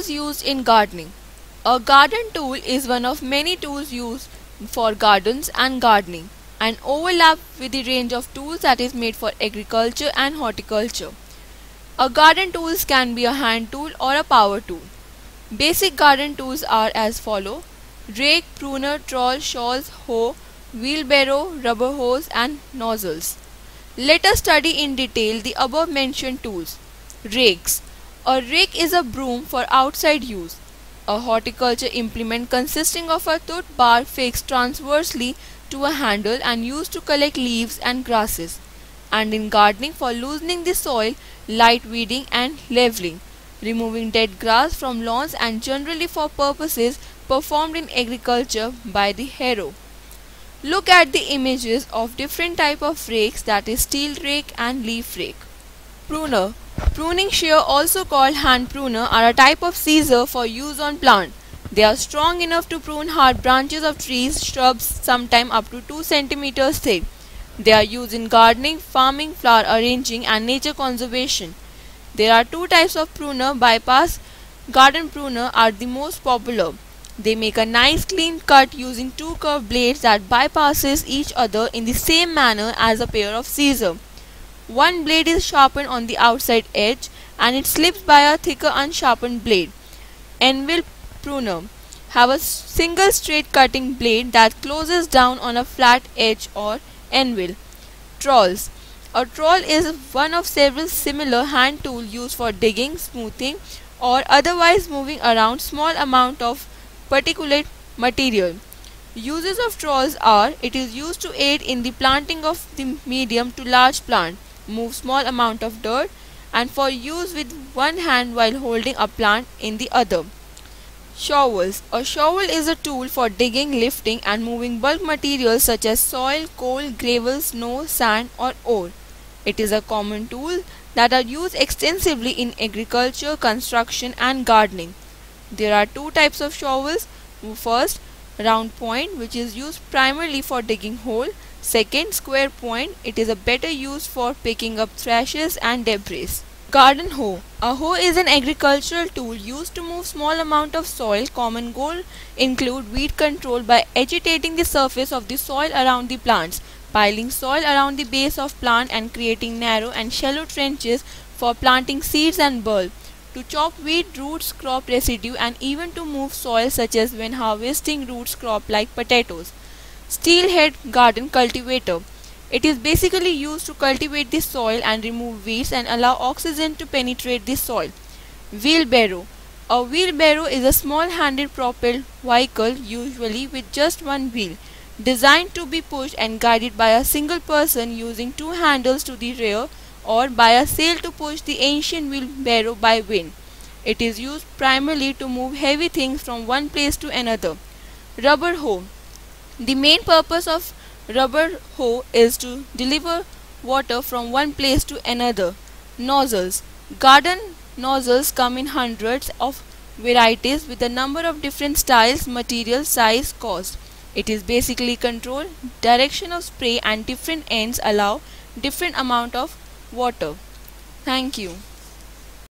Tools used in gardening. A garden tool is one of many tools used for gardens and gardening, and overlap with the range of tools that is made for agriculture and horticulture. A garden tools can be a hand tool or a power tool. Basic garden tools are as follow: rake, pruner, trowel, saws, hoe, wheelbarrow, rubber hose and nozzles. Let us study in detail the above mentioned tools. Rakes. A rake is a broom for outside use. A horticulture implement consisting of a toothed bar fixed transversely to a handle and used to collect leaves and grasses, and in gardening for loosening the soil, light weeding and leveling, removing dead grass from lawns, and generally for purposes performed in agriculture by the harrow. Look at the images of different type of rakes, that is steel rake and leaf rake. Pruner. Pruning shear, also called hand pruner, are a type of scissor for use on plant. They are strong enough to prune hard branches of trees, shrubs, sometimes up to 2 cm thick. They are used in gardening, farming, flower arranging and nature conservation. There are two types of pruner. Bypass garden pruner are the most popular. They make a nice clean cut using two curved blades that bypasses each other in the same manner as a pair of scissors. One blade is sharpened on the outside edge and it slips by a thicker unsharpened blade. Anvil pruner have a single straight cutting blade that closes down on a flat edge or anvil. Trowels. A trowel is one of several similar hand tools used for digging, smoothing or otherwise moving around small amount of particulate material. Uses of trowels are: it is used to aid in the planting of the medium to large plant, move small amount of dirt, and for use with one hand while holding a plant in the other. Shovels. A shovel is a tool for digging, lifting and moving bulk materials such as soil, coal, gravel, snow, sand or ore. It is a common tool that are used extensively in agriculture, construction and gardening. There are two types of shovels. First, round point, which is used primarily for digging hole. Second, square point. It is a better use for picking up thrashes and debris. Garden hoe. A hoe is an agricultural tool used to move small amount of soil. Common goal include weed control by agitating the surface of the soil around the plants, piling soil around the base of plant and creating narrow and shallow trenches for planting seeds and bulb, to chop weed, roots, crop residue and even to move soil such as when harvesting roots crop like potatoes. Steel head garden cultivator. It is basically used to cultivate the soil and remove weeds and allow oxygen to penetrate the soil. Wheelbarrow. A wheelbarrow is a small-handed propelled vehicle, usually with just one wheel, designed to be pushed and guided by a single person using two handles to the rear or by a sail to push the ancient wheelbarrow by wind. It is used primarily to move heavy things from one place to another. Rubber hoe. The main purpose of rubber hoe is to deliver water from one place to another. Nozzles. Garden nozzles come in hundreds of varieties with a number of different styles, material, size, cost. It is basically control, direction of spray and different ends allow different amount of water. Thank you.